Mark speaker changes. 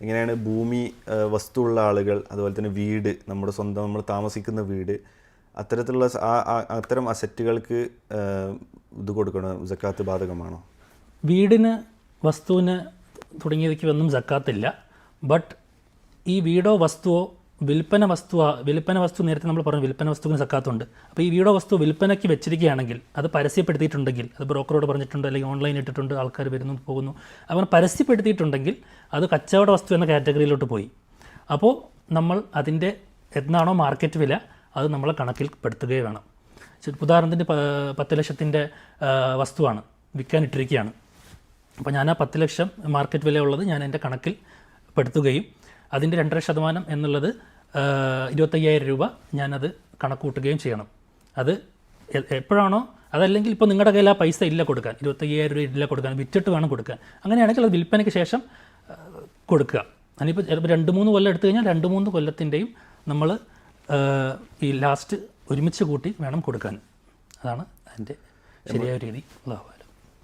Speaker 1: എങ്ങനെയാണ് ഭൂമി, വസ്തുവുള്ള ആളുകൾ, അതുപോലെ തന്നെ വീട്, നമ്മുടെ സ്വന്തം നമ്മൾ താമസിക്കുന്ന വീട്, അത്തരത്തിലുള്ള അത്തരം അസറ്റുകൾക്ക് ഇത് കൊടുക്കണം, സക്കാത്ത് ബാധകമാണോ?
Speaker 2: വീടിന്, വസ്തുവിന് തുടങ്ങിയവയ്ക്ക് ഒന്നും സക്കാത്തില്ല. ബട്ട് ഈ വീടോ വസ്തുവോ വിൽപ്പന വസ്തു നേരത്തെ നമ്മൾ പറഞ്ഞു വിൽപ്പന വസ്തുവിന് സക്കാത്തുണ്ട്. അപ്പോൾ ഈ വീടോ വസ്തു വിൽപ്പനയ്ക്ക് വെച്ചിരിക്കുകയാണെങ്കിൽ, അത് പരസ്യപ്പെടുത്തിയിട്ടുണ്ടെങ്കിൽ, അത് ബ്രോക്കറോട് പറഞ്ഞിട്ടുണ്ട് അല്ലെങ്കിൽ ഓൺലൈൻ ഇട്ടിട്ടുണ്ട്, ആൾക്കാർ വരുന്നു പോകുന്നു, അവർ പരസ്യപ്പെടുത്തിയിട്ടുണ്ടെങ്കിൽ അത് കച്ചവട വസ്തു എന്ന കാറ്റഗറിയിലോട്ട് പോയി. അപ്പോൾ നമ്മൾ അതിൻ്റെ എന്നാണോ മാർക്കറ്റ് വില അത് നമ്മളെ കണക്കിൽ പെടുത്തുകയും വേണം. ഉദാഹരണത്തിന് 10 ലക്ഷത്തിൻ്റെ വസ്തുവാണ് വിൽക്കാനിട്ടിരിക്കുകയാണ്. അപ്പോൾ ഞാൻ ആ 10 ലക്ഷം മാർക്കറ്റ് വില ഉള്ളത് ഞാൻ എൻ്റെ കണക്കിൽ പെടുത്തുകയും അതിൻ്റെ 2.5% എന്നുള്ളത് 25,000 രൂപ ഞാനത് കണക്ക് കൂട്ടുകയും ചെയ്യണം. അത് എപ്പോഴാണോ, അതല്ലെങ്കിൽ ഇപ്പോൾ നിങ്ങളുടെ കയ്യിൽ ആ പൈസ ഇല്ല കൊടുക്കാൻ, 25,000 രൂപ ഇല്ല കൊടുക്കാൻ, വിറ്റിട്ട് വേണം കൊടുക്കാൻ, അങ്ങനെയാണെങ്കിൽ അത് വിൽപ്പനയ്ക്ക് ശേഷം കൊടുക്കുക. അതിനിപ്പോൾ ചിലപ്പോൾ 2-3 കൊല്ലം എടുത്തു കഴിഞ്ഞാൽ 2-3 കൊല്ലത്തിൻ്റെയും നമ്മൾ ഈ ലാസ്റ്റ് ഒരുമിച്ച് കൂട്ടി വേണം കൊടുക്കാൻ. അതാണ് അതിൻ്റെ ശരിയായ രീതി.